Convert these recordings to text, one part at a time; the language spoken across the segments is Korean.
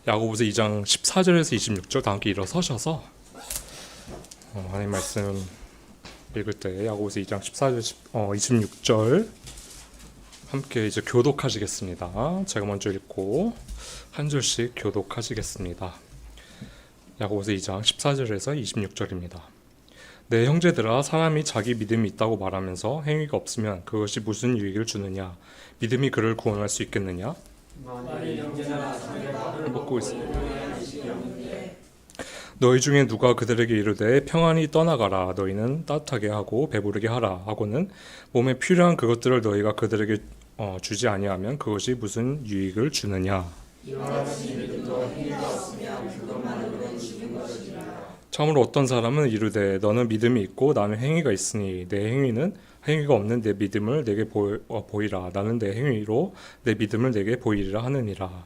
야고보서 2장 14절에서 26절 다 함께 일어서셔서 하나님 말씀 읽을 때 야고보서 2장 14절 26절 함께 이제 교독하시겠습니다. 제가 먼저 읽고 한 절씩 교독하시겠습니다. 야고보서 2장 14절에서 26절입니다. 내 형제들아, 사람이 자기 믿음이 있다고 말하면서 행위가 없으면 그것이 무슨 유익을 주느냐? 믿음이 그를 구원할 수 있겠느냐? 먹고 있습니다. 너희 중에 누가 그들에게 이르되 평안히 떠나가라, 너희는 따뜻하게 하고 배부르게 하라 하고는 몸에 필요한 그것들을 너희가 그들에게 주지 아니하면 그것이 무슨 유익을 주느냐? 참으로 어떤 사람은 이르되 너는 믿음이 있고 나는 행위가 있으니 내 행위는 행위가 없는 내 믿음을 내게 보이라. 나는 내 행위로 내 믿음을 내게 보이리라 하느니라.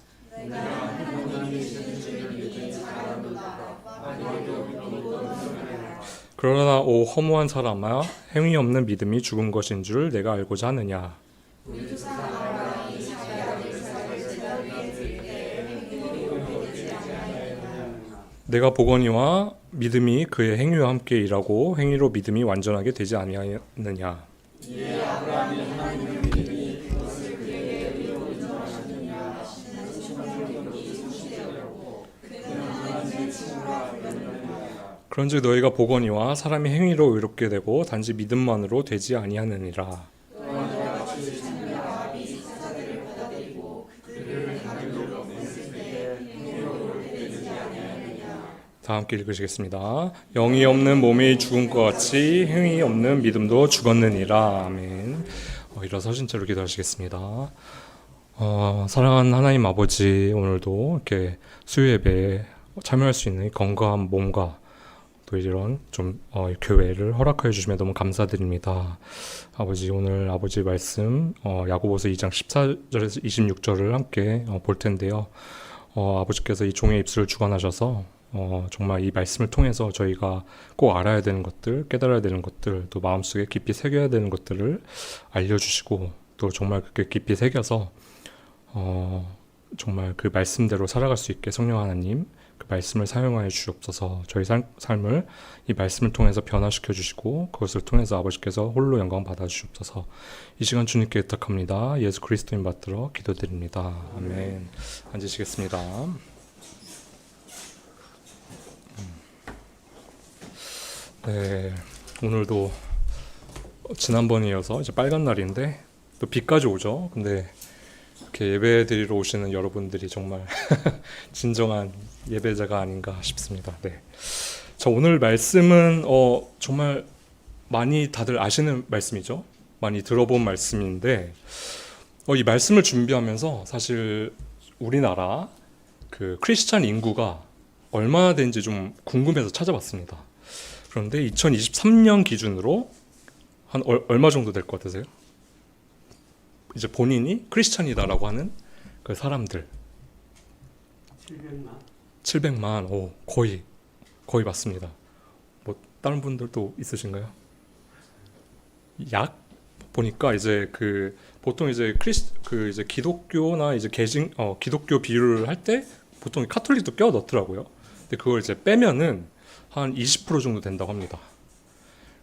그러나 오 허무한 사람아, 행위 없는 믿음이 죽은 것인 줄 내가 알고자 하느냐? 내가 보거니와 믿음이 그의 행위와 함께 일하고 행위로 믿음이 완전하게 되지 아니하느냐? 그런즉 너희가 보거니와 사람이 행위로 의롭게 되고 단지 믿음만으로 되지 아니하느니라. 다 함께 읽으시겠습니다. 영이 없는 몸이 죽은 것 같이 행위 없는 믿음도 죽었느니라. 아멘. 일어서신 채로 기도하시겠습니다. 사랑하는 하나님 아버지, 오늘도 이렇게 수요 예배에 참여할 수 있는 건강한 몸과 또 이런 교회를 허락하여 주시면 너무 감사드립니다. 아버지, 오늘 아버지 말씀 야고보서 2장 14절에서 26절을 함께 볼 텐데요. 아버지께서 이 종의 입술을 주관하셔서 정말 이 말씀을 통해서 저희가 꼭 알아야 되는 것들, 깨달아야 되는 것들, 또 마음속에 깊이 새겨야 되는 것들을 알려주시고 또 정말 그렇게 깊이 새겨서 정말 그 말씀대로 살아갈 수 있게 성령 하나님 그 말씀을 사용하여 주시옵소서. 저희 삶을 이 말씀을 통해서 변화시켜 주시고 그것을 통해서 아버지께서 홀로 영광 받아 주시옵소서. 이 시간 주님께 부탁합니다. 예수 그리스도인 받들어 기도드립니다. 아멘. 앉으시겠습니다. 네, 오늘도 지난번에 이어서 이제 빨간 날인데 또 비까지 오죠. 근데 이렇게 예배 드리러 오시는 여러분들이 정말 진정한 예배자가 아닌가 싶습니다. 네. 자, 오늘 말씀은 정말 많이 다들 아시는 말씀이죠. 많이 들어본 말씀인데 이 말씀을 준비하면서 사실 우리나라 그 크리스찬 인구가 얼마나 되는지 좀 궁금해서 찾아봤습니다. 그런데 2023년 기준으로 한 얼마 정도 될 것 같으세요? 이제 본인이 크리스찬이다라고 하는 그 사람들 700만. 오, 거의 맞습니다. 뭐 다른 분들도 있으신가요? 약 보니까 이제 그 보통 이제 이제 기독교나 이제 기독교 비율을 할 때 보통 카톨릭도 껴 넣더라고요. 근데 그걸 이제 빼면은 한 20% 정도 된다고 합니다.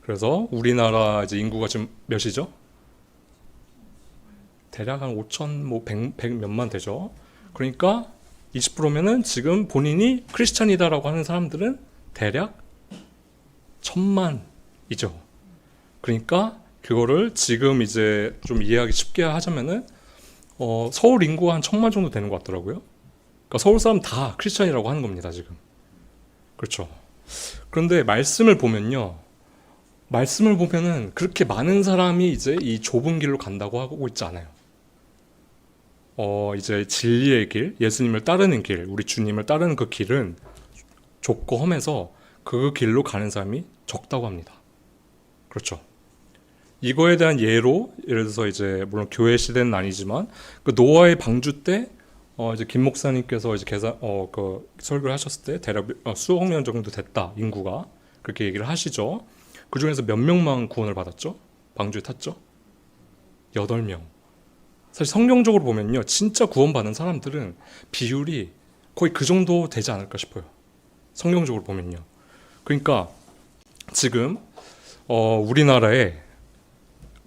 그래서 우리나라 이제 인구가 지금 몇이죠? 대략 한 5천, 100 몇만 되죠. 그러니까 20%면은 지금 본인이 크리스찬이다라고 하는 사람들은 대략 1000만이죠. 그러니까 그거를 지금 이제 좀 이해하기 쉽게 하자면은 서울 인구가 한 1000만 정도 되는 것 같더라고요. 그러니까 서울 사람 다 크리스찬이라고 하는 겁니다, 지금. 그렇죠. 그런데 말씀을 보면은 그렇게 많은 사람이 이제 이 좁은 길로 간다고 하고 있지 않아요. 이제 진리의 길, 예수님을 따르는 길, 우리 주님을 따르는 그 길은 좁고 험해서 그 길로 가는 사람이 적다고 합니다. 그렇죠. 이거에 대한 예로, 예를 들어서 이제 물론 교회 시대는 아니지만 그 노아의 방주 때 이제 김 목사님께서 이제 그 설교를 하셨을 때 대략 수억 명 정도 됐다, 인구가. 그렇게 얘기를 하시죠. 그 중에서 몇 명만 구원을 받았죠? 방주에 탔죠? 8명. 사실 성경적으로 보면요, 진짜 구원받은 사람들은 비율이 거의 그 정도 되지 않을까 싶어요. 성경적으로 보면요. 그러니까 지금 우리나라에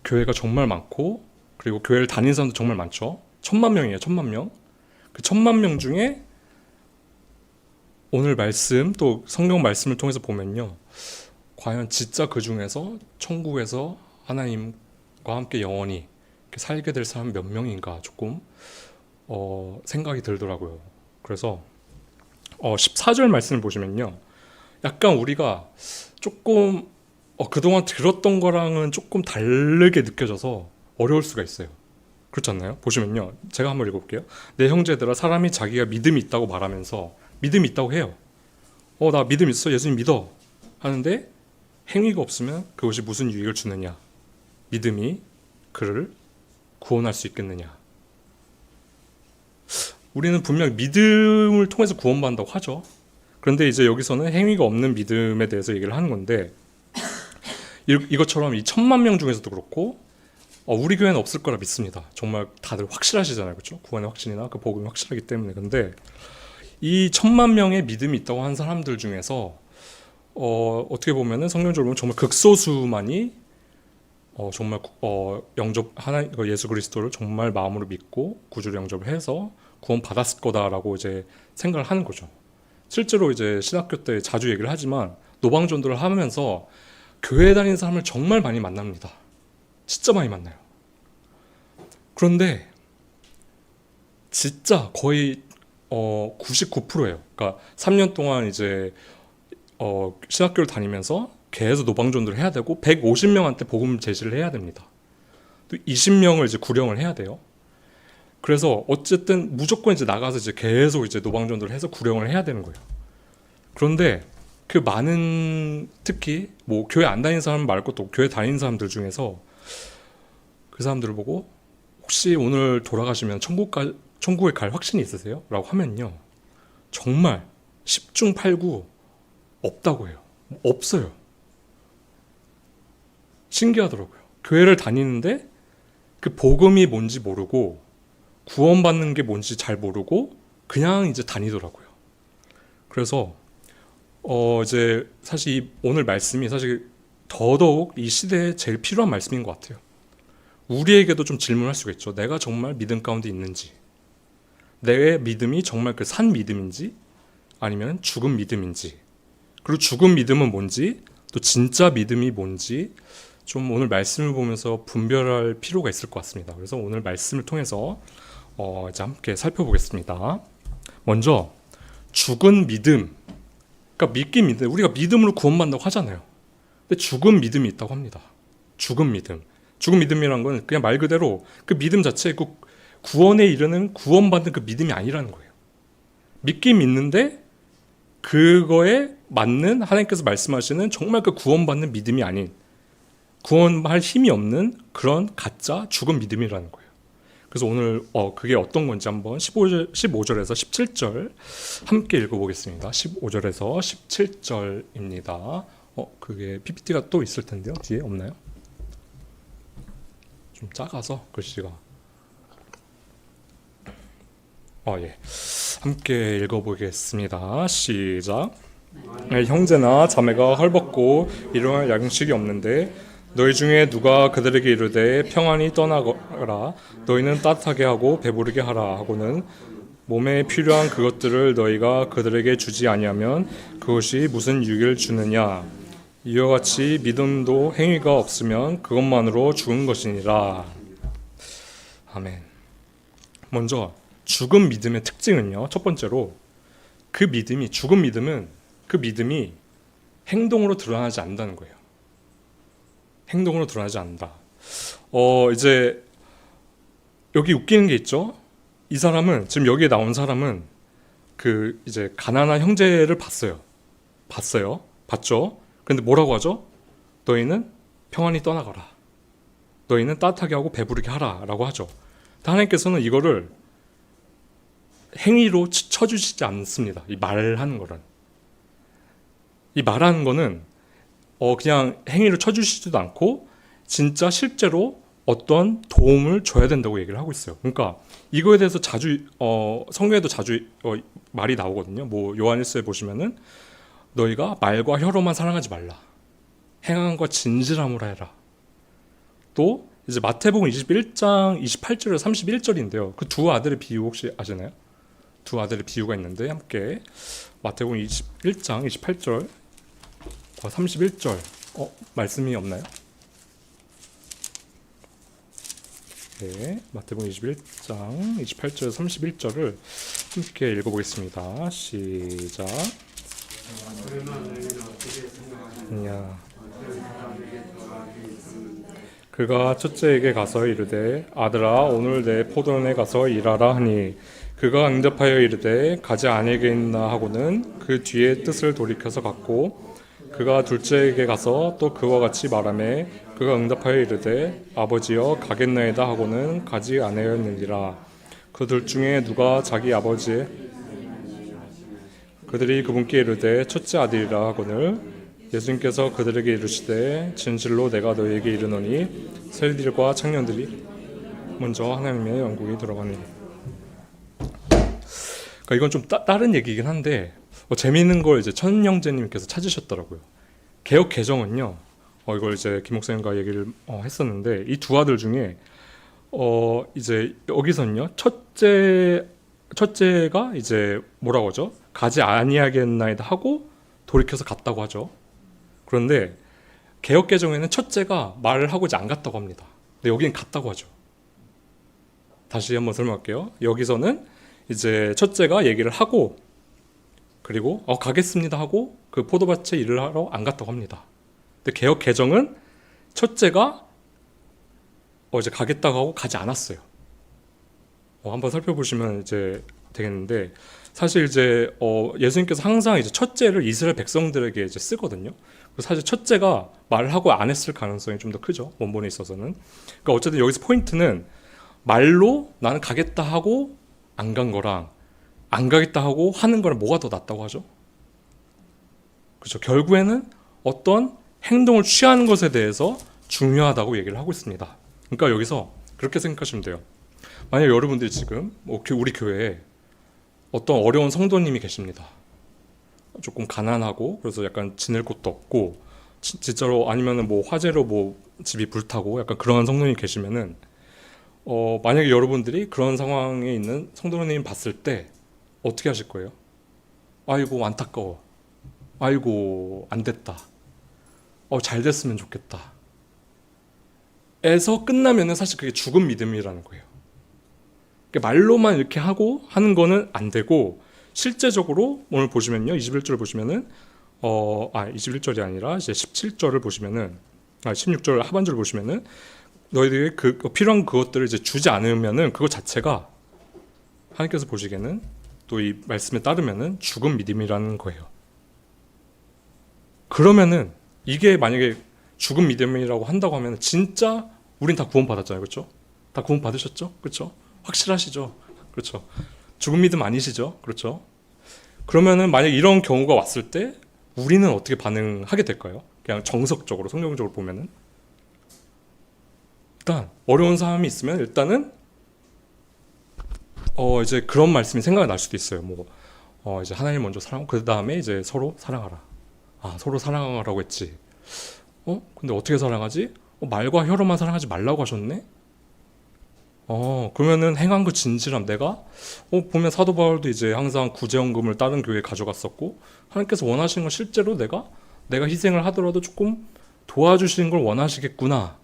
교회가 정말 많고 그리고 교회를 다니는 사람도 정말 많죠. 10,000,000명이에요. 10,000,000명. 그 10,000,000명 중에 오늘 말씀 또 성경 말씀을 통해서 보면요. 과연 진짜 그 중에서 천국에서 하나님과 함께 영원히 살게 될 사람 몇 명인가 조금 생각이 들더라고요. 그래서 14절 말씀을 보시면요. 약간 우리가 조금 그동안 들었던 거랑은 조금 다르게 느껴져서 어려울 수가 있어요. 그렇지 않나요? 보시면요. 제가 한번 읽어볼게요. 내 형제들아 사람이 자기가 믿음이 있다고 말하면서 믿음이 있다고 해요. 나 믿음 있어. 예수님 믿어. 하는데 행위가 없으면 그것이 무슨 유익을 주느냐. 믿음이 그를 구원할 수 있겠느냐. 우리는 분명 믿음을 통해서 구원받는다고 하죠. 그런데 이제 여기서는 행위가 없는 믿음에 대해서 얘기를 하는 건데 이것처럼 이 10,000,000명 중에서도 그렇고 우리 교회는 없을 거라 믿습니다. 정말 다들 확실하시잖아요. 그렇죠? 구원의 확신이나 그 복음이 확실하기 때문에. 근데 이 10,000,000명의 믿음이 있다고 하는 사람들 중에서 어떻게 보면은 성경적으로 보면 정말 극소수만이 정말 하나님 예수 그리스도를 정말 마음으로 믿고 구주로 영접을 해서 구원 받았을 거다라고 이제 생각을 하는 거죠. 실제로 이제 신학교 때 자주 얘기를 하지만 노방전도를 하면서 교회 다니는 사람을 정말 많이 만납니다. 진짜 많이 만나요. 그런데 진짜 거의 99%예요. 그러니까 3년 동안 이제 신학교를 다니면서 계속 노방전도를 해야 되고 150명한테 복음 제시를 해야 됩니다. 또 20명을 이제 구령을 해야 돼요. 그래서 어쨌든 무조건 이제 나가서 이제 계속 이제 노방전도를 해서 구령을 해야 되는 거예요. 그런데 그 많은 특히 뭐 교회 안 다니는 사람 말고 또 교회 다니는 사람들 중에서 그 사람들을 보고 혹시 오늘 돌아가시면 천국에 갈 확신이 있으세요? 라고 하면요. 정말 10중 8구 없다고 해요. 없어요. 신기하더라고요. 교회를 다니는데 그 복음이 뭔지 모르고 구원받는 게 뭔지 잘 모르고 그냥 이제 다니더라고요. 그래서 이제 사실 오늘 말씀이 사실 더더욱 이 시대에 제일 필요한 말씀인 것 같아요. 우리에게도 좀 질문할 수가 있죠. 내가 정말 믿음 가운데 있는지, 내 믿음이 정말 그 산 믿음인지 아니면 죽은 믿음인지, 그리고 죽은 믿음은 뭔지 또 진짜 믿음이 뭔지 좀 오늘 말씀을 보면서 분별할 필요가 있을 것 같습니다. 그래서 오늘 말씀을 통해서 이제 함께 살펴보겠습니다. 먼저 죽은 믿음, 그러니까 믿긴 믿는데 우리가 믿음으로 구원받는다고 하잖아요. 근데 죽은 믿음이 있다고 합니다. 죽은 믿음. 죽은 믿음이라는 건 그냥 말 그대로 그 믿음 자체에 그 구원에 이르는 구원받는 그 믿음이 아니라는 거예요. 믿긴 믿는데 그거에 맞는 하나님께서 말씀하시는 정말 그 구원받는 믿음이 아닌 구원할 힘이 없는 그런 가짜 죽은 믿음이라는 거예요. 그래서 오늘 그게 어떤 건지 한번 15절에서 17절 함께 읽어보겠습니다. 15절에서 17절입니다. 그게 PPT가 또 있을 텐데요. 뒤에 없나요? 좀 작아서 글씨가. 예. 함께 읽어보겠습니다. 시작. 형제나 자매가 헐벗고 일용할 양식이 없는데 너희 중에 누가 그들에게 이르되 평안히 떠나거라 너희는 따뜻하게 하고 배부르게 하라 하고는 몸에 필요한 그것들을 너희가 그들에게 주지 아니하면 그것이 무슨 유익을 주느냐. 이와 같이 믿음도 행위가 없으면 그것만으로 죽은 것이니라. 아멘. 먼저 죽은 믿음의 특징은요. 첫 번째로 죽은 믿음은 그 믿음이 행동으로 드러나지 않는다는 거예요. 행동으로 드러나지 않는다. 이제 여기 웃기는 게 있죠. 이 사람은 지금 여기에 나온 사람은 그 이제 가난한 형제를 봤죠. 그런데 뭐라고 하죠? 너희는 평안히 떠나가라. 너희는 따뜻하게 하고 배부르게 하라라고 하죠. 하나님께서는 이거를 행위로 쳐주시지 않습니다. 이 말하는 거는. 이 말하는 거는 그냥 행위로 쳐주시지도 않고 진짜 실제로 어떤 도움을 줘야 된다고 얘기를 하고 있어요. 그러니까 이거에 대해서 자주 성경에도 자주 말이 나오거든요. 뭐 요한일서에 보시면은 너희가 말과 혀로만 사랑하지 말라. 행함과 진실함으로 해라. 또 이제 마태복음 21장 28절에서 31절인데요. 그 두 아들의 비유 혹시 아시나요? 두 아들의 비유가 있는데 함께 마태복음 21장 28절 31절 말씀이 없나요? 네, 마태복음 21장 28절 31절을 함께 읽어보겠습니다. 시작. 그가 첫째에게 가서 이르되 아들아 오늘 내 포도원에 가서 일하라 하니 그가 응답하여 이르되 가지 아니하겠나 하고는 그 뒤에 뜻을 돌이켜서 갔고 그가 둘째에게 가서 또 그와 같이 말하매 그가 응답하여 이르되 아버지여 가겠나이다 하고는 가지 아니하였느니라. 그 둘 중에 누가 자기 아버지의 그들이 그분께 이르되 첫째 아들이라 하거늘 예수님께서 그들에게 이르시되 진실로 내가 너희에게 이르노니 세리들과 청년들이 먼저 하나님의 왕국에 들어가니. 그러니까 이건 좀 다른 얘기긴 한데 재미있는 걸 이제 천영재님께서 찾으셨더라고요. 개역 개정은요. 이걸 이제 김 목사님과 얘기를 했었는데 이 두 아들 중에 이제 여기서는요 첫째가 이제 뭐라고 하죠? 가지 아니하겠나이다 하고 돌이켜서 갔다고 하죠. 그런데 개역 개정에는 첫째가 말을 하고 이제 안 갔다고 합니다. 근데 여기는 갔다고 하죠. 다시 한번 설명할게요. 여기서는 이제 첫째가 얘기를 하고 그리고 가겠습니다 하고 그 포도밭에 일을 하러 안 갔다고 합니다. 근데 개역 개정은 첫째가 이제 가겠다고 하고 가지 않았어요. 한번 살펴보시면 이제 되겠는데 사실 이제 예수님께서 항상 이제 첫째를 이스라엘 백성들에게 이제 쓰거든요. 사실 첫째가 말을 하고 안 했을 가능성이 좀 더 크죠. 원본에 있어서는. 그러니까 어쨌든 여기서 포인트는 말로 나는 가겠다 하고 안 간 거랑 안 가겠다 하고 하는 거랑 뭐가 더 낫다고 하죠? 그렇죠. 결국에는 어떤 행동을 취하는 것에 대해서 중요하다고 얘기를 하고 있습니다. 그러니까 여기서 그렇게 생각하시면 돼요. 만약 여러분들이 지금 우리 교회에 어떤 어려운 성도님이 계십니다. 조금 가난하고 그래서 약간 지낼 곳도 없고 진짜로 아니면은 뭐 화재로 뭐 집이 불타고 약간 그런 성도님이 계시면은 만약에 여러분들이 그런 상황에 있는 성도님 봤을 때 어떻게 하실 거예요? 아이고 안타까워. 아이고 안 됐다. 잘 됐으면 좋겠다. 에서 끝나면은 사실 그게 죽은 믿음이라는 거예요. 그러니까 말로만 이렇게 하고 하는 거는 안 되고 실제적으로 오늘 보시면요 21절 보시면은 21절이 아니라 이제 17절을 보시면은 16절 하반절 보시면은 너희들이 그 필요한 그것들을 이제 주지 않으면은 그것 자체가 하나님께서 보시기에는 또 이 말씀에 따르면은 죽은 믿음이라는 거예요. 그러면은 이게 만약에 죽은 믿음이라고 한다고 하면 진짜 우린 다 구원 받았잖아요, 그렇죠? 다 구원 받으셨죠, 그렇죠? 확실하시죠, 그렇죠? 죽은 믿음 아니시죠, 그렇죠? 그러면은 만약 이런 경우가 왔을 때 우리는 어떻게 반응하게 될까요? 그냥 정석적으로 성경적으로 보면은 일단 어려운 사람이 있으면 일단은 이제 그런 말씀이 생각이 날 수도 있어요. 이제 하나님 먼저 사랑하고 그 다음에 이제 서로 사랑하라. 서로 사랑하라고 했지. 근데 어떻게 사랑하지? 말과 혀로만 사랑하지 말라고 하셨네? 그러면은 행한 그 진실함 내가 보면 사도 바울도 이제 항상 구제헌금을 다른 교회에 가져갔었고 하나님께서 원하시는 건 실제로 내가 희생을 하더라도 조금 도와주시는 걸 원하시겠구나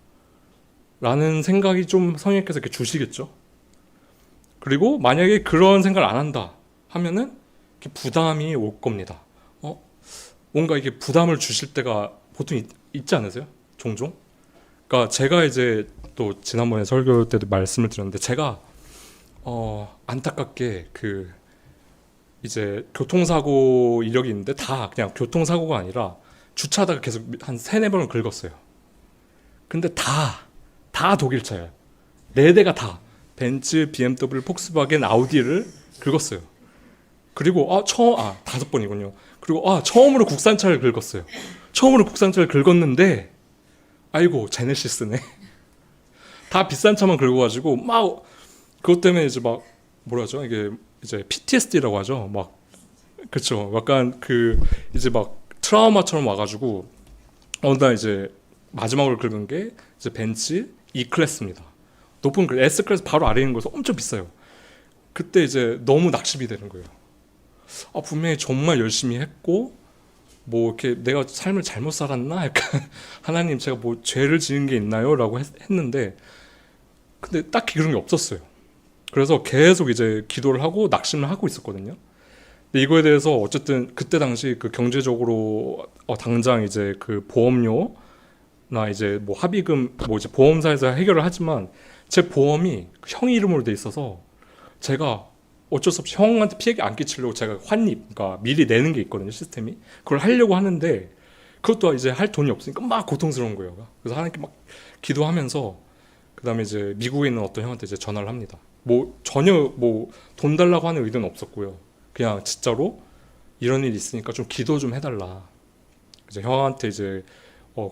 라는 생각이 좀 성령께서 이렇게 주시겠죠. 그리고 만약에 그런 생각을 안 한다 하면은 이렇게 부담이 올 겁니다. 뭔가 이게 부담을 주실 때가 보통 있지 않으세요? 종종? 그러니까 제가 이제 또 지난번에 설교 때도 말씀을 드렸는데 제가 안타깝게 그 이제 교통사고 이력이 있는데 다 그냥 교통사고가 아니라 주차하다가 계속 한 3-4번을 긁었어요. 근데 다 독일차예요. 4대가 다 벤츠, BMW, 폭스바겐, 아우디를 긁었어요. 그리고 5번이군요. 그리고 처음으로 국산차를 긁었어요. 처음으로 국산차를 긁었는데 아이고 제네시스네. 다 비싼 차만 긁어 가지고 막 그것 때문에 이제 막 뭐라 하죠? 이게 이제 PTSD라고 하죠. 막 그쵸. 약간 그 이제 막 트라우마처럼 와가지고 어느 날 이제 마지막으로 긁은 게 이제 벤츠 E 클래스입니다. 높은 그 S 클래스 바로 아래인 거여서 엄청 비싸요. 그때 이제 너무 낙심이 되는 거예요. 아, 분명히 정말 열심히 했고 뭐 이렇게 내가 삶을 잘못 살았나? 약간 하나님 제가 뭐 죄를 지은 게 있나요? 라고 했는데 근데 딱히 그런 게 없었어요. 그래서 계속 이제 기도를 하고 낙심을 하고 있었거든요. 근데 이거에 대해서 어쨌든 그때 당시 그 경제적으로 당장 이제 그 보험료나 이제 뭐 합의금 뭐 이제 보험사에서 해결을 하지만 제 보험이 형 이름으로 돼 있어서 제가 어쩔 수 없이 형한테 피해 안 끼치려고 제가 환입, 그러니까 미리 내는 게 있거든요, 시스템이. 그걸 하려고 하는데 그것도 이제 할 돈이 없으니까 막 고통스러운 거예요. 그래서 하나님께 막 기도하면서 그다음에 이제 미국에 있는 어떤 형한테 이제 전화를 합니다. 뭐 전혀 뭐 돈 달라고 하는 의도는 없었고요. 그냥 진짜로 이런 일이 있으니까 좀 기도 좀 해달라. 이제 형한테 이제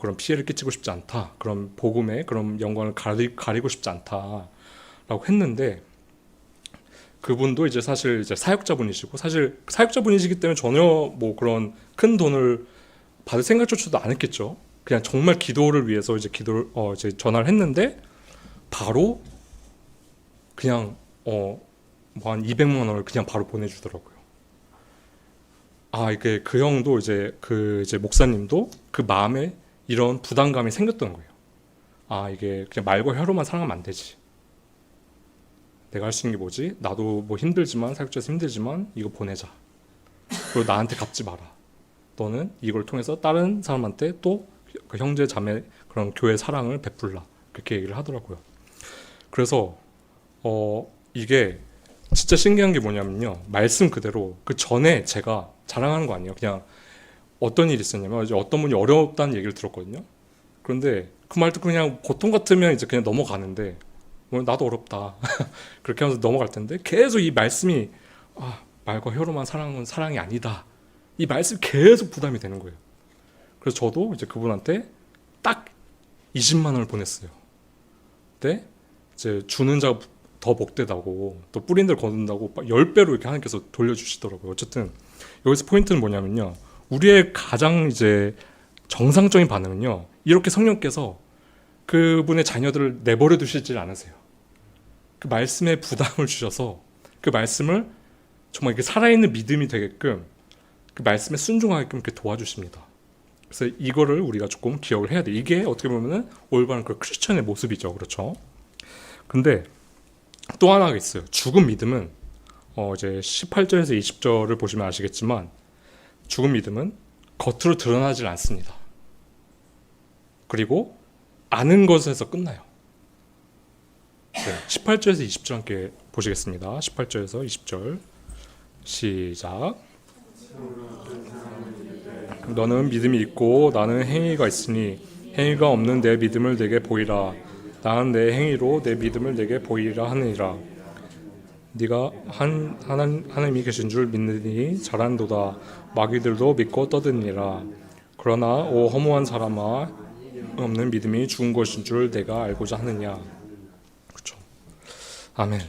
그런 피해를 끼치고 싶지 않다. 그런 복음에 그런 영광을 가리고 싶지 않다라고 했는데 그분도 이제 사실 이제 사역자분이시고 사실 사역자분이시기 때문에 전혀 뭐 그런 큰 돈을 받을 생각조차도 안 했겠죠. 그냥 정말 기도를 위해서 이제 기도를 이제 전화를 했는데 바로 그냥 뭐 한 200만 원을 그냥 바로 보내주더라고요. 아, 이게 그 형도 이제 목사님도 그 마음에 이런 부담감이 생겼던 거예요. 아, 이게 그냥 말과 혀로만 사랑하면 안 되지. 내가 할 수 있는 게 뭐지? 나도 뭐 힘들지만 사역자에서 힘들지만 이거 보내자. 그리고 나한테 갚지 마라. 너는 이걸 통해서 다른 사람한테 또 그 형제 자매 그런 교회 사랑을 베풀라. 그렇게 얘기를 하더라고요. 그래서 이게 진짜 신기한 게 뭐냐면요. 말씀 그대로 그 전에 제가 자랑하는 거 아니에요. 그냥 어떤 일이 있었냐면 이제 어떤 분이 어렵다는 얘기를 들었거든요. 그런데 그 말 듣고 그냥 보통 같으면 이제 그냥 넘어가는데 뭐 나도 어렵다. 그렇게 하면서 넘어갈 텐데 계속 이 말씀이 말과 혀로만 사랑하는 건 사랑이 아니다. 이 말씀이 계속 부담이 되는 거예요. 그래서 저도 이제 그분한테 딱 20만 원을 보냈어요. 근데 이제 주는 자가 더 복되다고 또 뿌린 대로 거둔다고 10배로 이렇게 하나님께서 돌려주시더라고요. 어쨌든 여기서 포인트는 뭐냐면요. 우리의 가장 이제 정상적인 반응은요. 이렇게 성령께서 그분의 자녀들을 내버려 두시질 않으세요. 그 말씀에 부담을 주셔서 그 말씀을 정말 이렇게 살아있는 믿음이 되게끔 그 말씀에 순종하게끔 이렇게 도와주십니다. 그래서 이거를 우리가 조금 기억을 해야 돼. 이게 어떻게 보면은 올바른 그 크리스천의 모습이죠. 그렇죠? 근데 또 하나가 있어요. 죽은 믿음은 이제 18절에서 20절을 보시면 아시겠지만 죽은 믿음은 겉으로 드러나질 않습니다. 그리고 아는 것에서 끝나요. 네, 18절에서 20절 함께 보시겠습니다. 18절에서 20절 시작. 너는 믿음이 있고 나는 행위가 있으니 행위가 없는 내 믿음을 내게 보이라. 나는 내 행위로 내 믿음을 내게 보이라 하느니라. 네가 하나님이 계신 줄 믿느니 잘한도다. 마귀들도 믿고 떠드니라. 그러나 오 허무한 사람아, 없는 믿음이 죽은 것인 줄 내가 알고자 하느냐. 그렇죠. 아멘.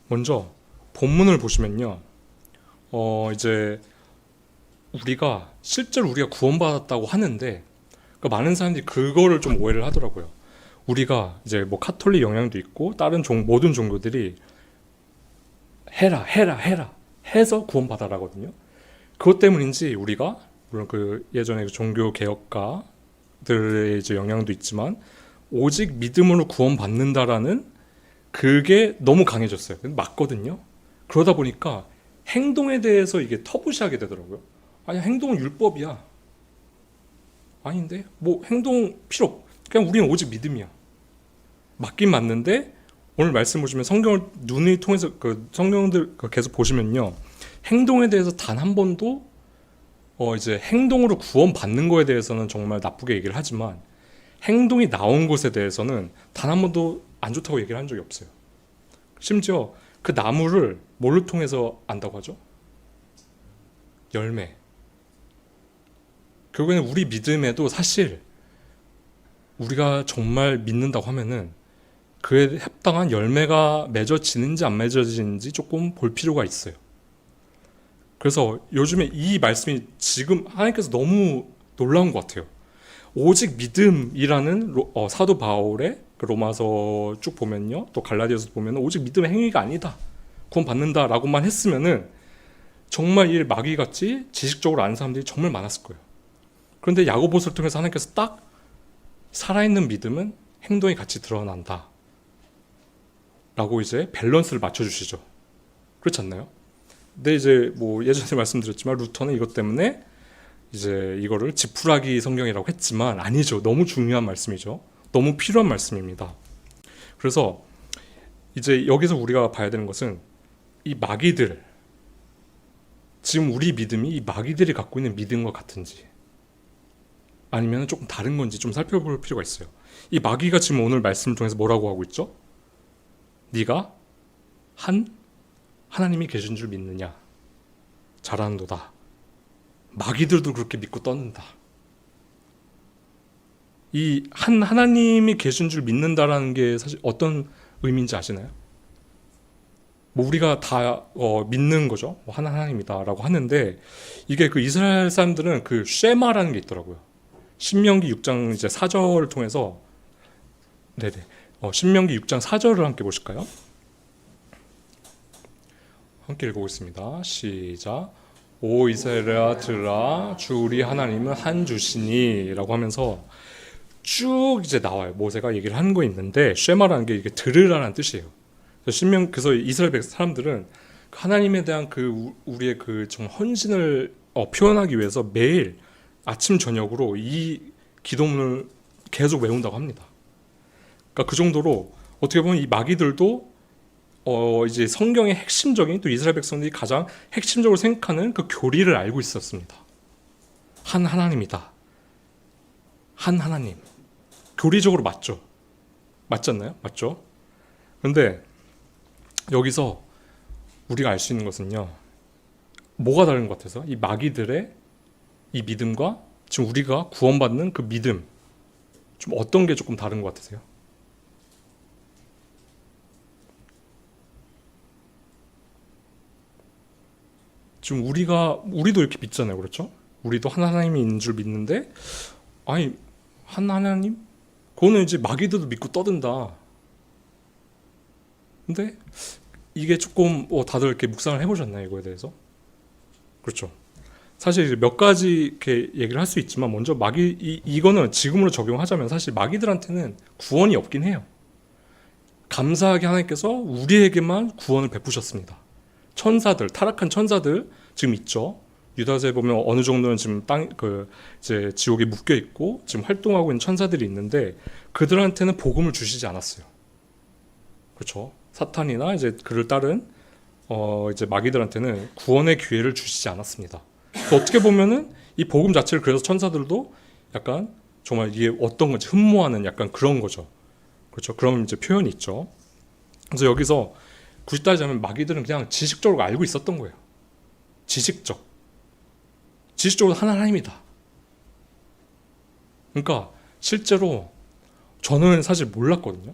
먼저 본문을 보시면요. 이제 우리가 실제로 우리가 구원받았다고 하는데 그러니까 많은 사람들이 그거를 좀 오해를 하더라고요. 우리가 이제 뭐 카톨릭 영향도 있고 다른 모든 종교들이 해라 해서 구원받아라거든요. 그것 때문인지 우리가 물론 그 예전에 그 종교 개혁가들의 이제 영향도 있지만 오직 믿음으로 구원받는다라는 그게 너무 강해졌어요. 맞거든요. 그러다 보니까 행동에 대해서 이게 터부시하게 되더라고요. 아니 행동은 율법이야. 아닌데 뭐 행동 필요 없. 그냥 우리는 오직 믿음이야. 맞긴 맞는데 오늘 말씀 보시면 성경을 눈을 통해서 그 성경들 계속 보시면요. 행동에 대해서 단 한 번도 이제 행동으로 구원받는 거에 대해서는 정말 나쁘게 얘기를 하지만 행동이 나온 것에 대해서는 단 한 번도 안 좋다고 얘기를 한 적이 없어요. 심지어 그 나무를 뭘로 통해서 안다고 하죠? 열매. 결국에는 우리 믿음에도 사실 우리가 정말 믿는다고 하면은 그에 합당한 열매가 맺어지는지 안 맺어지는지 조금 볼 필요가 있어요. 그래서 요즘에 이 말씀이 지금 하나님께서 너무 놀라운 것 같아요. 오직 믿음이라는 사도 바울의 그 로마서 쭉 보면요, 또 갈라디아서 보면 오직 믿음의 행위가 아니다, 구원받는다라고만 했으면은 정말 이 마귀같이 지식적으로 아는 사람들이 정말 많았을 거예요. 그런데 야고보서를 통해서 하나님께서 딱 살아있는 믿음은 행동이 같이 드러난다 라고 이제 밸런스를 맞춰주시죠. 그렇지 않나요? 근데 이제 뭐 예전에 말씀드렸지만 루터는 이것 때문에 이제 이거를 지푸라기 성경이라고 했지만 아니죠. 너무 중요한 말씀이죠. 너무 필요한 말씀입니다. 그래서 이제 여기서 우리가 봐야 되는 것은 이 마귀들, 지금 우리 믿음이 이 마귀들이 갖고 있는 믿음과 같은지 아니면 조금 다른 건지 좀 살펴볼 필요가 있어요. 이 마귀가 지금 오늘 말씀을 통해서 뭐라고 하고 있죠? 네가 하나님이 계신 줄 믿느냐? 잘하는도다. 마귀들도 그렇게 믿고 떠는다. 이 하나님이 계신 줄 믿는다라는 게 사실 어떤 의미인지 아시나요? 뭐 우리가 다 믿는 거죠. 하나님이다라고 하는데 이게 그 이스라엘 사람들은 그 쉐마라는 게 있더라고요. 신명기 6장 이제 4절을 통해서 네네. 신명기 6장 4절을 함께 보실까요? 함께 읽어보겠습니다. 시작. 오 이스라엘아 들으라, 주 우리 하나님은 한 주시니 라고 하면서 쭉 이제 나와요. 모세가 얘기를 하는 거 있는데 쉐마라는 게 이게 들으라는 뜻이에요. 그래서 이스라엘 사람들은 하나님에 대한 그 우리의 그 좀 헌신을 표현하기 위해서 매일 아침 저녁으로 이 기도문을 계속 외운다고 합니다. 그러니까 그 정도로 어떻게 보면 이 마귀들도 이제 성경의 핵심적인, 또 이스라엘 백성들이 가장 핵심적으로 생각하는 그 교리를 알고 있었습니다. 한 하나님이다. 한 하나님. 교리적으로 맞죠? 맞지 않나요? 맞죠? 그런데 여기서 우리가 알 수 있는 것은요, 뭐가 다른 것 같아서 이 마귀들의 이 믿음과 지금 우리가 구원받는 그 믿음, 좀 어떤 게 조금 다른 것 같으세요? 지금 우리도 이렇게 믿잖아요. 그렇죠? 우리도 한 하나님이 있는 줄 믿는데, 아니, 한 하나님? 그거는 이제 마귀들도 믿고 떠든다. 근데 이게 조금 다들 이렇게 묵상을 해보셨나요? 이거에 대해서? 그렇죠. 사실 이제 몇 가지 이렇게 얘기를 할 수 있지만 먼저 이거는 지금으로 적용하자면 사실 마귀들한테는 구원이 없긴 해요. 감사하게 하나님께서 우리에게만 구원을 베푸셨습니다. 천사들, 타락한 천사들 지금 있죠. 유다서에 보면 어느 정도는 지금 이제 지옥에 묶여 있고 지금 활동하고 있는 천사들이 있는데 그들한테는 복음을 주시지 않았어요. 그렇죠. 사탄이나 이제 그를 따른 이제 마귀들한테는 구원의 기회를 주시지 않았습니다. 어떻게 보면은 이 복음 자체를 그래서 천사들도 약간 정말 이게 어떤 건지 흠모하는 약간 그런 거죠. 그렇죠. 그런 이제 표현이 있죠. 그래서 여기서 굳이 따지자면 마귀들은 그냥 지식적으로 알고 있었던 거예요. 지식적으로 하나님이다. 그러니까 실제로 저는 사실 몰랐거든요.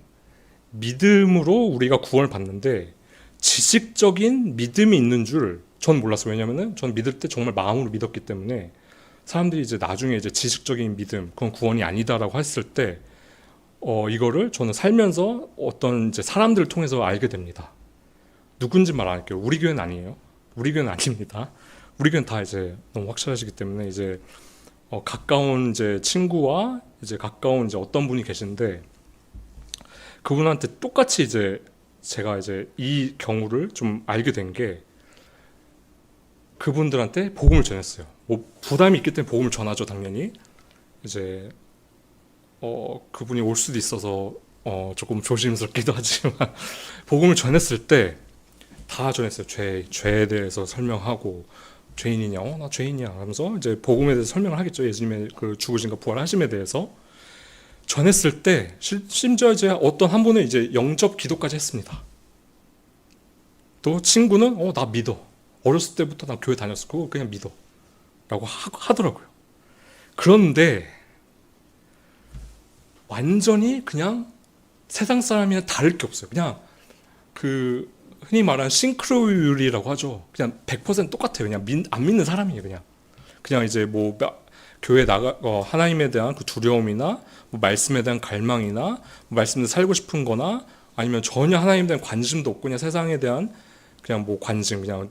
믿음으로 우리가 구원을 받는데 지식적인 믿음이 있는 줄 전 몰랐어요. 왜냐면은 전 믿을 때 정말 마음으로 믿었기 때문에 사람들이 이제 나중에 이제 지식적인 믿음, 그건 구원이 아니다라고 했을 때 이거를 저는 살면서 어떤 이제 사람들을 통해서 알게 됩니다. 누군지 말 안 할게요. 우리 교회는 아니에요. 우리 교회는 아닙니다. 우리 교회는 다 이제 너무 확실하시기 때문에 이제 가까운 이제 친구와 이제 가까운 이제 어떤 분이 계신데 그분한테 똑같이 이제 제가 이제 이 경우를 좀 알게 된 게 그분들한테 복음을 전했어요. 뭐 부담이 있기 때문에 복음을 전하죠, 당연히. 이제 그분이 올 수도 있어서 조금 조심스럽기도 하지만 복음을 전했을 때 다 전했어요. 죄에 대해서 설명하고 죄인이냐, 나 죄인이야 하면서 이제 복음에 대해서 설명을 하겠죠. 예수님의 그 죽으신가 부활하심에 대해서 전했을 때 심지어 이제 어떤 한 분은 이제 영접 기도까지 했습니다. 또 친구는 나 믿어. 어렸을 때부터 나 교회 다녔어. 그거 그냥 믿어. 라고 하더라고요. 그런데 완전히 그냥 세상 사람이랑 다를 게 없어요. 그냥 그 흔히 말하는 싱크로율이라고 하죠. 그냥 100% 똑같아요. 그냥 안 믿는 사람이에요. 그냥 이제 뭐 교회 하나님에 대한 그 두려움이나 뭐 말씀에 대한 갈망이나 뭐 말씀에 살고 싶은 거나 아니면 전혀 하나님에 대한 관심도 없고 그냥 세상에 대한 그냥 뭐 관심, 그냥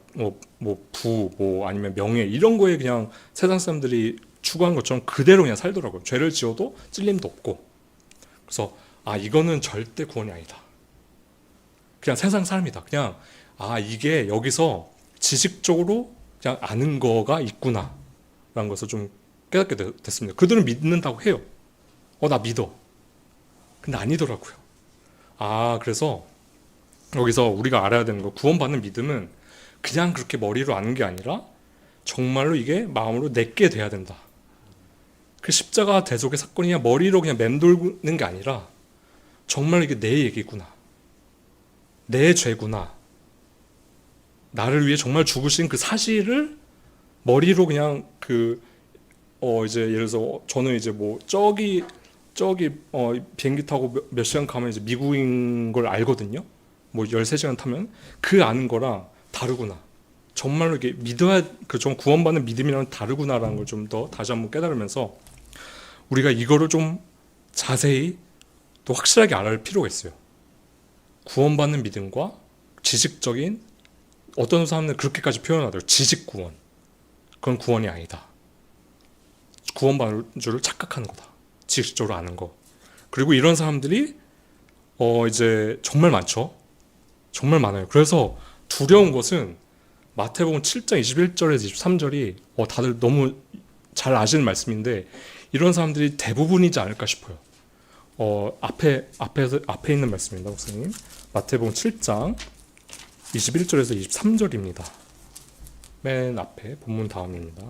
뭐 아니면 명예 이런 거에 그냥 세상 사람들이 추구한 것처럼 그대로 그냥 살더라고요. 죄를 지어도 찔림도 없고. 그래서 이거는 절대 구원이 아니다. 그냥 세상 사람이다. 그냥 이게 여기서 지식적으로 그냥 아는 거가 있구나 라는 것을 좀 깨닫게 됐습니다. 그들은 믿는다고 해요. 나 믿어. 근데 아니더라고요. 그래서 여기서 우리가 알아야 되는 거, 구원받는 믿음은 그냥 그렇게 머리로 아는 게 아니라 정말로 이게 마음으로 내게 돼야 된다. 그 십자가 대속의 사건이 그냥 머리로 그냥 맴돌는 게 아니라 정말 이게 내 얘기구나. 내 죄구나. 나를 위해 정말 죽으신 그 사실을 머리로 그냥 이제 예를 들어서 저는 이제 뭐 저기 비행기 타고 몇 시간 가면 이제 미국인 걸 알거든요. 뭐 13시간 타면 그 아는 거랑 다르구나. 정말로 이게 믿어야 좀 구원받는 믿음이랑 다르구나라는 걸 좀 더 다시 한번 깨달으면서 우리가 이거를 좀 자세히 또 확실하게 알아야 필요가 있어요. 구원받는 믿음과 지식적인 어떤 사람들은 그렇게까지 표현하더라고요. 지식 구원. 그건 구원이 아니다. 구원받을 줄을 착각하는 거다. 지식적으로 아는 거. 그리고 이런 사람들이 이제 정말 많죠. 정말 많아요. 그래서 두려운 것은 마태복음 7장 21절에서 23절이 다들 너무 잘 아시는 말씀인데 이런 사람들이 대부분이지 않을까 싶어요. 앞에 있는 말씀입니다, 목사님. 마태복음 7장 21절에서 23절입니다. 맨 앞에 본문 다음입니다.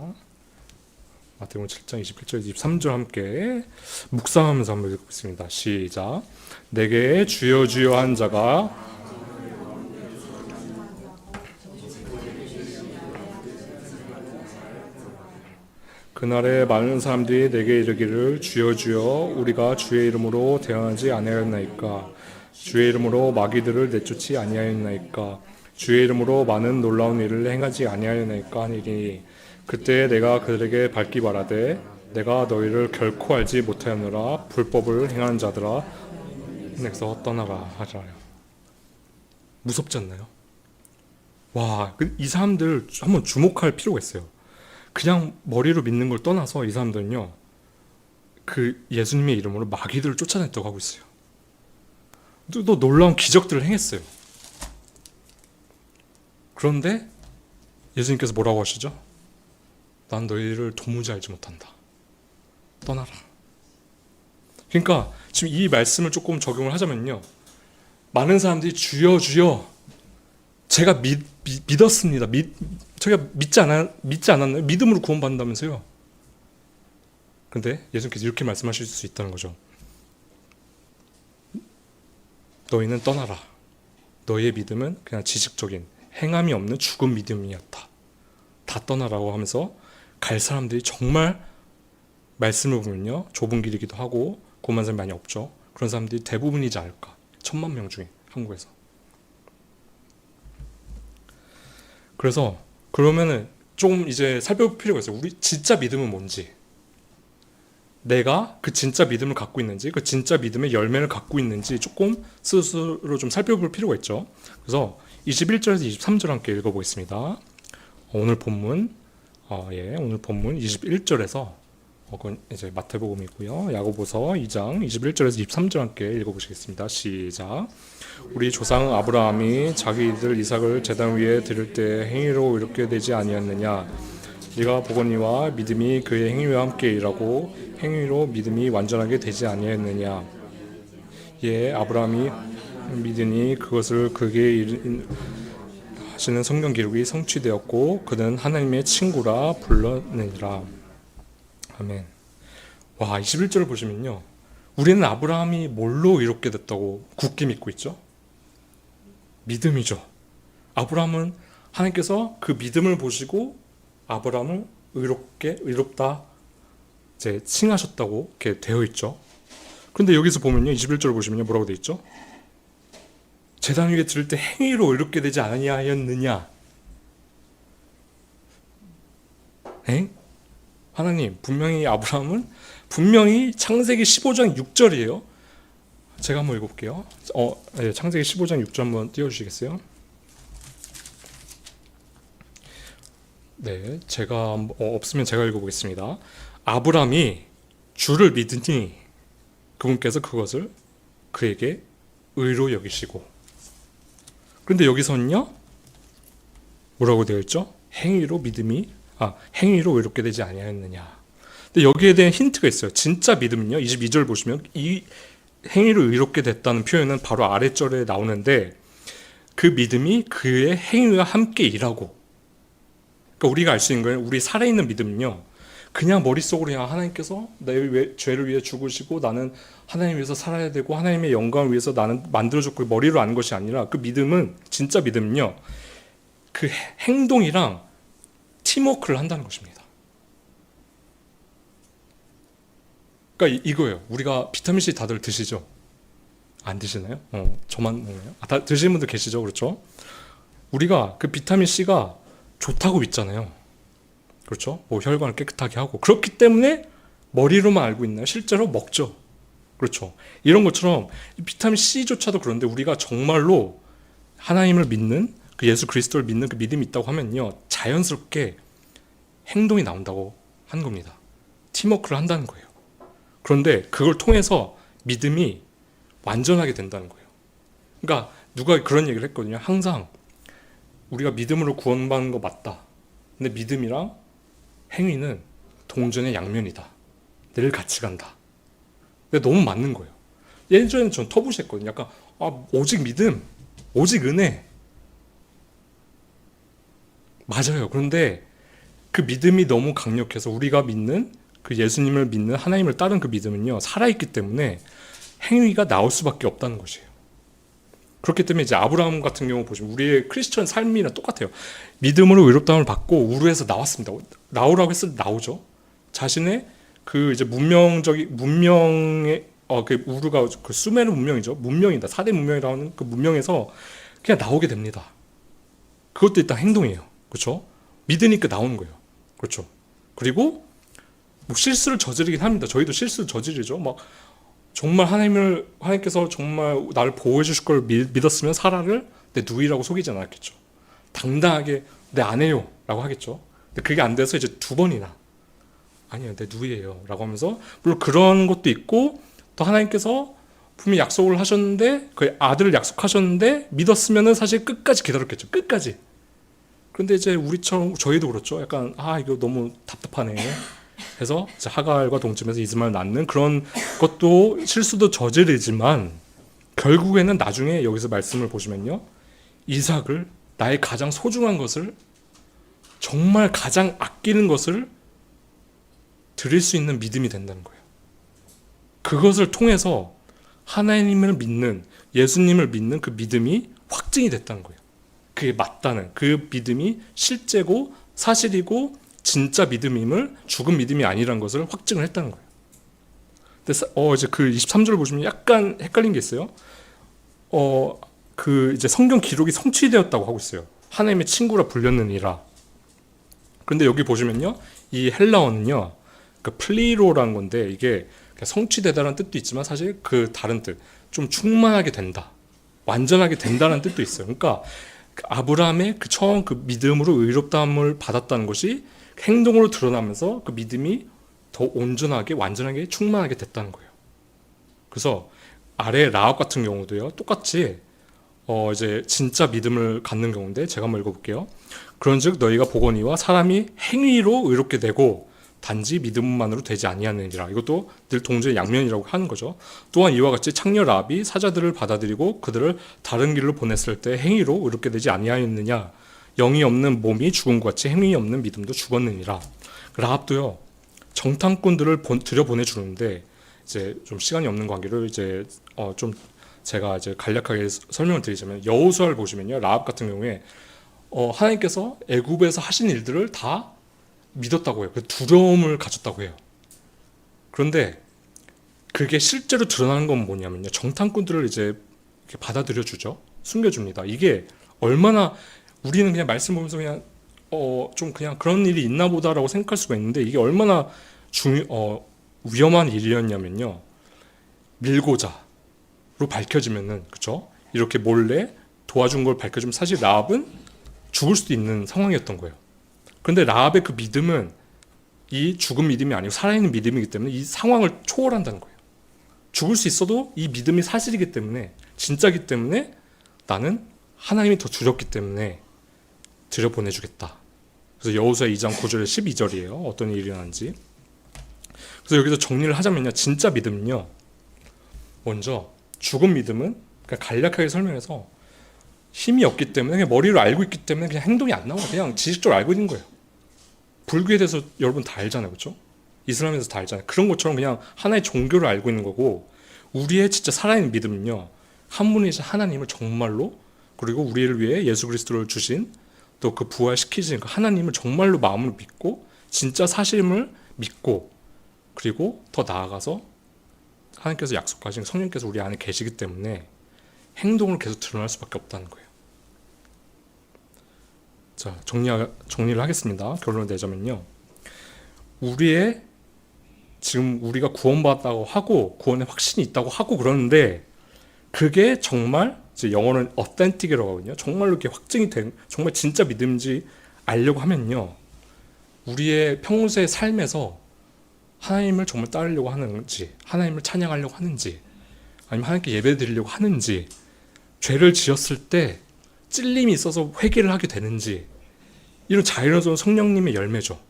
마태복음 7장 21절에서 23절 함께 묵상하면서 한번 읽겠습니다. 시작. 내게 주여 주여 한 자가 그날에 많은 사람들이 내게 이르기를 주여 주여 우리가 주의 이름으로 대언하지 아니하였나이까 주의 이름으로 마귀들을 내쫓지 아니하였나이까 주의 이름으로 많은 놀라운 일을 행하지 아니하였나이까 하니니 그때 내가 그들에게 밝히 말하되 내가 너희를 결코 알지 못하였노라 불법을 행하는 자들아 내게서 떠나라 하잖아요. 무섭지 않나요? 이 사람들 한번 주목할 필요가 있어요. 그냥 머리로 믿는 걸 떠나서 이 사람들은요, 그 예수님의 이름으로 마귀들을 쫓아냈다고 하고 있어요. 또 놀라운 기적들을 행했어요. 그런데 예수님께서 뭐라고 하시죠? 난 너희를 도무지 알지 못한다. 떠나라. 그러니까 지금 이 말씀을 조금 적용을 하자면요, 많은 사람들이 주여 주여 제가 믿었습니다. 저희가 믿지 않았나요? 믿음으로 구원받는다면서요. 근데 예수님께서 이렇게 말씀하실 수 있다는 거죠. 너희는 떠나라. 너희의 믿음은 그냥 지식적인 행함이 없는 죽은 믿음이었다. 다 떠나라고 하면서 갈 사람들이 정말 말씀을 보면요, 좁은 길이기도 하고 구원받은 사람이 많이 없죠. 그런 사람들이 대부분이지 않을까. 1000만 명 중에 한국에서. 그래서 그러면은 좀 이제 살펴볼 필요가 있어요. 우리 진짜 믿음은 뭔지, 내가 그 진짜 믿음을 갖고 있는지, 그 진짜 믿음의 열매를 갖고 있는지 조금 스스로 좀 살펴볼 필요가 있죠. 그래서 21절에서 23절 함께 읽어보겠습니다. 오늘 본문 오늘 본문 21절에서 그건 이제 마태복음이고요. 야고보서 2장 21절에서 23절 함께 읽어보시겠습니다. 시작. 우리 조상 아브라함이 자기들 이삭을 제단 위에 드릴 때 행위로 이렇게 되지 아니었느냐? 네가 보거니와 믿음이 그의 행위와 함께 일하고 행위로 믿음이 완전하게 되지 아니었느냐? 예, 아브라함이 믿으니 그것을 그에게 하시는 성경 기록이 성취되었고 그는 하나님의 친구라 불렀느니라. 아멘. 21절을 보시면요, 우리는 아브라함이 뭘로 이롭게 됐다고 굳게 믿고 있죠? 믿음이죠. 아브라함은 하나님께서 그 믿음을 보시고 아브라함을 의롭다 이제 칭하셨다고 이렇게 되어 있죠. 근데 여기서 보면요, 21절 보시면요, 뭐라고 돼 있죠? 제단 위에 들을 때 행위로 의롭게 되지 아니하였느냐? 에? 하나님, 분명히 아브라함은 분명히 창세기 15장 6절이에요. 제가 한번 읽어볼게요. 네, 창세기 15장 6절 한번 띄워주시겠어요? 네, 제가 없으면 제가 읽어보겠습니다. 아브라함이 주를 믿으니 그분께서 그것을 그에게 의로 여기시고. 그런데 여기서는요, 뭐라고 되어 있죠? 행위로 의롭게 되지 아니하였느냐. 근데 여기에 대한 힌트가 있어요. 진짜 믿음은요, 22절 보시면 이 행위로 의롭게 됐다는 표현은 바로 아래절에 나오는데, 그 믿음이 그의 행위와 함께 일하고. 그러니까 우리가 알 수 있는 거예요. 우리 살아있는 믿음은요, 그냥 머릿속으로 그냥 하나님께서 내 죄를 위해 죽으시고 나는 하나님 위해서 살아야 되고 하나님의 영광을 위해서 나는 만들어졌고 머리로 아는 것이 아니라, 그 믿음은, 진짜 믿음은요, 그 행동이랑 팀워크를 한다는 것입니다. 그러니까 이거예요. 우리가 비타민C 다들 드시죠? 안 드시나요? 저만 먹나요? 다 드시는 분들 계시죠? 그렇죠? 우리가 그 비타민C가 좋다고 믿잖아요. 그렇죠? 뭐 혈관을 깨끗하게 하고. 그렇기 때문에 머리로만 알고 있나요? 실제로 먹죠. 그렇죠? 이런 것처럼 비타민C조차도 그런데 우리가 정말로 하나님을 믿는, 그 예수 그리스도를 믿는 그 믿음이 있다고 하면요, 자연스럽게 행동이 나온다고 하는 겁니다. 팀워크를 한다는 거예요. 그런데 그걸 통해서 믿음이 완전하게 된다는 거예요. 그러니까 누가 그런 얘기를 했거든요. 항상 우리가 믿음으로 구원받는 거 맞다. 근데 믿음이랑 행위는 동전의 양면이다. 늘 같이 간다. 근데 너무 맞는 거예요. 예전에는 전 터부시했거든요. 약간 오직 믿음, 오직 은혜. 맞아요. 그런데 그 믿음이 너무 강력해서 우리가 믿는, 그 예수님을 믿는, 하나님을 따른 그 믿음은요, 살아있기 때문에 행위가 나올 수밖에 없다는 것이에요. 그렇기 때문에 이제 아브라함 같은 경우 보시면 우리의 크리스천 삶이랑 똑같아요. 믿음으로 의롭다함을 받고 우르에서 나왔습니다. 나오라고 했을 때 나오죠. 자신의 그 이제 문명의 그 우르가 그 수메르 문명이죠. 문명이다. 4대 문명이라고 하는 그 문명에서 그냥 나오게 됩니다. 그것도 일단 행동이에요. 그렇죠? 믿으니까 나오는 거예요. 그렇죠? 그리고 뭐 실수를 저지르긴 합니다. 저희도 실수를 저지르죠. 막 정말 하나님께서 정말 나를 보호해 주실 걸 믿었으면 사라를 내 누이라고 속이지 않았겠죠. 당당하게 내 아내요 라고 하겠죠. 근데 그게 안 돼서 이제 2번이나 아니에요, 내 누이예요 라고 하면서, 물론 그런 것도 있고, 또 하나님께서 분명히 약속을 하셨는데, 그 아들을 약속하셨는데 믿었으면은 사실 끝까지 기다렸겠죠. 끝까지. 그런데 이제 우리처럼 저희도 그렇죠. 약간 이거 너무 답답하네 해서 이제 하갈과 동침해서 이스마엘 낳는 그런 것도 실수도 저지르지만, 결국에는 나중에 여기서 말씀을 보시면요, 이삭을, 나의 가장 소중한 것을, 정말 가장 아끼는 것을 드릴 수 있는 믿음이 된다는 거예요. 그것을 통해서 하나님을 믿는, 예수님을 믿는 그 믿음이 확증이 됐다는 거예요. 그게 맞다는, 그 믿음이 실제고 사실이고 진짜 믿음임을, 죽은 믿음이 아니라는 것을 확증을 했다는 거예요. 근데 이제 그 23절 보시면 약간 헷갈린 게 있어요. 그 이제 성경 기록이 성취되었다고 하고 있어요. 하나님의 친구라 불렸느니라. 그런데 여기 보시면요, 이 헬라어는요, 그 플리로라는 건데, 이게 성취되다라는 뜻도 있지만 사실 그 다른 뜻, 좀 충만하게 된다, 완전하게 된다는 뜻도 있어요. 그러니까 아브라함의 그 처음 그 믿음으로 의롭다함을 받았다는 것이 행동으로 드러나면서 그 믿음이 더 온전하게, 완전하게, 충만하게 됐다는 거예요. 그래서 아래 라합 같은 경우도요, 똑같이 이제 진짜 믿음을 갖는 경우인데, 제가 한번 읽어볼게요. 그런즉 너희가 보거니와 사람이 행위로 의롭게 되고 단지 믿음만으로 되지 아니하느니라. 이것도 늘 동전의 양면이라고 하는 거죠. 또한 이와 같이 창녀 라합이 사자들을 받아들이고 그들을 다른 길로 보냈을 때 행위로 의롭게 되지 아니하였느냐. 영이 없는 몸이 죽은 것 같이 행위 없는 믿음도 죽었느니라. 라합도요, 정탐꾼들을 들여보내 주는데, 이제 좀 시간이 없는 관계로 이제 좀 제가 이제 간략하게 설명을 드리자면, 여호수아를 보시면요, 라합 같은 경우에 하나님께서 애굽에서 하신 일들을 다 믿었다고 해요. 그 두려움을 가졌다고 해요. 그런데 그게 실제로 드러나는 건 뭐냐면요. 정탐꾼들을 이제 이렇게 받아들여 주죠. 숨겨줍니다. 이게 얼마나 우리는 그냥 말씀 보면서 그냥 좀 그냥 그런 일이 있나 보다라고 생각할 수가 있는데 이게 얼마나 위험한 일이었냐면요. 밀고자로 밝혀지면은 그쵸? 이렇게 몰래 도와준 걸 밝혀주면 사실 라합은 죽을 수도 있는 상황이었던 거예요. 그런데 라합의 그 믿음은 이 죽은 믿음이 아니고 살아있는 믿음이기 때문에 이 상황을 초월한다는 거예요. 죽을 수 있어도 이 믿음이 사실이기 때문에 진짜기 때문에 나는 하나님이 더 두렵기 때문에 들여보내주겠다. 그래서 여호수아 2장 9절 12절이에요. 어떤 일이 일어난지. 그래서 여기서 정리를 하자면요. 진짜 믿음은요. 먼저 죽은 믿음은 그냥 간략하게 설명해서 힘이 없기 때문에 그냥 머리로 알고 있기 때문에 그냥 행동이 안 나와요. 그냥 지식적으로 알고 있는 거예요. 불교에 대해서 여러분 다 알잖아요. 그렇죠? 이슬람에서 다 알잖아요. 그런 것처럼 그냥 하나의 종교를 알고 있는 거고 우리의 진짜 살아있는 믿음은요. 한 분이신 하나님을 정말로 그리고 우리를 위해 예수 그리스도를 주신 또 그 부활시키신 그 하나님을 정말로 마음으로 믿고 진짜 사실임을 믿고 그리고 더 나아가서 하나님께서 약속하신 성령께서 우리 안에 계시기 때문에 행동을 계속 드러날 수밖에 없다는 거예요. 자, 정리를 하겠습니다. 결론을 내자면요. 지금 우리가 구원받았다고 하고 구원의 확신이 있다고 하고 그러는데 그게 정말 이제 영어는 authentic이라고 하거든요. 정말로 이렇게 확증이 된 정말 진짜 믿음인지 알려고 하면요. 우리의 평소의 삶에서 하나님을 정말 따르려고 하는지 하나님을 찬양하려고 하는지 아니면 하나님께 예배드리려고 하는지 죄를 지었을 때 찔림이 있어서 회개를 하게 되는지 이런 자연스러운 성령님의 열매죠.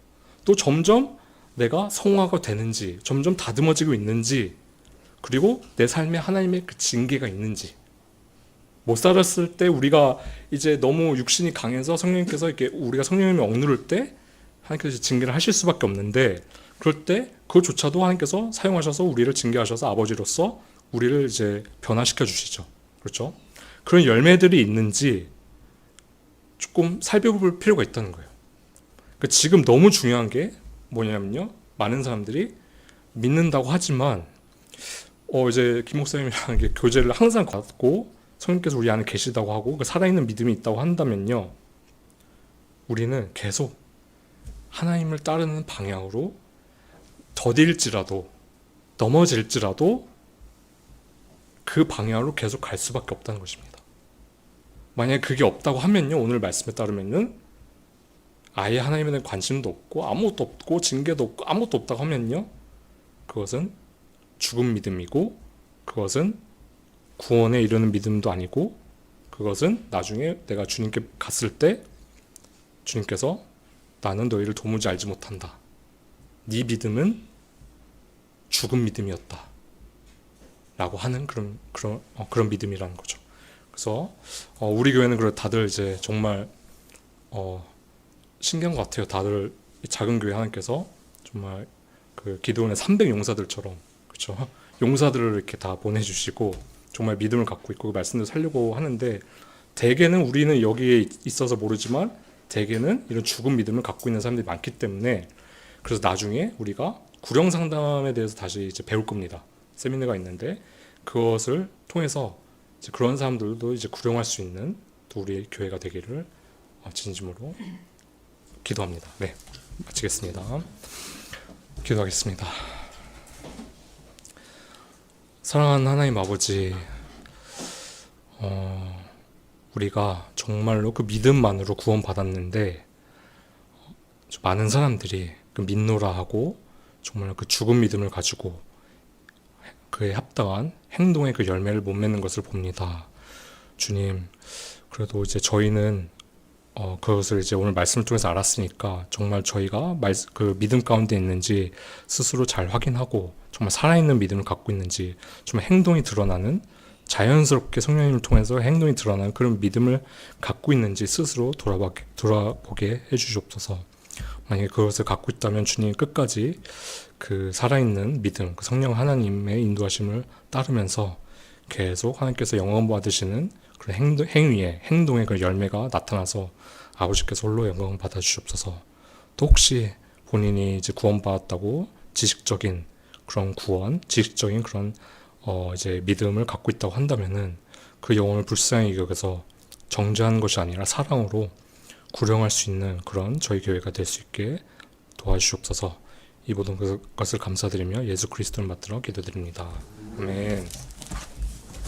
또 점점 내가 성화가 되는지 점점 다듬어지고 있는지 그리고 내 삶에 하나님의 그 징계가 있는지 못 살았을 때 우리가 이제 너무 육신이 강해서 성령님께서 이렇게 우리가 성령님을 억누를 때 하나님께서 징계를 하실 수밖에 없는데 그럴 때 그것조차도 하나님께서 사용하셔서 우리를 징계하셔서 아버지로서 우리를 이제 변화시켜 주시죠. 그렇죠? 그런 열매들이 있는지 조금 살펴볼 필요가 있다는 거예요. 그러니까 지금 너무 중요한 게 뭐냐면요. 많은 사람들이 믿는다고 하지만 이제 김 목사님이랑 교제를 항상 갖고 성령께서 우리 안에 계시다고 하고 그 살아있는 믿음이 있다고 한다면요. 우리는 계속 하나님을 따르는 방향으로 더딜지라도 넘어질지라도 그 방향으로 계속 갈 수밖에 없다는 것입니다. 만약에 그게 없다고 하면요. 오늘 말씀에 따르면은 아예 하나님에 대한 관심도 없고 아무것도 없고 징계도 없고 아무것도 없다고 하면요. 그것은 죽은 믿음이고 그것은 구원에 이르는 믿음도 아니고 그것은 나중에 내가 주님께 갔을 때 주님께서 나는 너희를 도무지 알지 못한다. 네 믿음은 죽은 믿음이었다. 라고 하는 그런 믿음이라는 거죠. 그래서 우리 교회는 그래 다들 이제 정말 신기한 것 같아요. 다들 작은 교회 하나님께서 정말 그 기도원의 300 용사들처럼 그렇죠. 용사들을 이렇게 다 보내주시고 정말 믿음을 갖고 있고 그 말씀을 살려고 하는데 대개는 우리는 여기에 있어서 모르지만 대개는 이런 죽은 믿음을 갖고 있는 사람들이 많기 때문에 그래서 나중에 우리가 구령 상담에 대해서 다시 이제 배울 겁니다. 세미나가 있는데 그것을 통해서 이제 그런 사람들도 이제 구령할 수 있는 또 우리 교회가 되기를 진심으로 기도합니다. 네, 마치겠습니다. 기도하겠습니다. 사랑하는 하나님 아버지, 우리가 정말로 그 믿음만으로 구원받았는데 많은 사람들이 그 믿노라 하고 정말 그 죽은 믿음을 가지고 그에 합당한 행동의 그 열매를 못 맺는 것을 봅니다. 주님, 그래도 이제 저희는 그것을 이제 오늘 말씀을 통해서 알았으니까 정말 저희가 그 믿음 가운데 있는지 스스로 잘 확인하고 정말 살아있는 믿음을 갖고 있는지 정말 행동이 드러나는 자연스럽게 성령님을 통해서 행동이 드러나는 그런 믿음을 갖고 있는지 스스로 돌아보게 해주시옵소서. 만약에 그것을 갖고 있다면 주님 끝까지 그 살아있는 믿음, 그 성령 하나님의 인도하심을 따르면서 계속 하나님께서 영광 받으시는 그런 행동의 그 열매가 나타나서 아버지께서 홀로 영광 받아주시옵소서. 또 혹시 본인이 이제 구원받았다고 지식적인 그런 구원, 지식적인 그런 이제 믿음을 갖고 있다고 한다면은 그 영혼을 불쌍히 여겨서 정죄하는 것이 아니라 사랑으로 구령할 수 있는 그런 저희 교회가 될 수 있게 도와주시옵소서. 이 모든 것을 감사드리며 예수 그리스도를 받들어 기도드립니다. 아멘.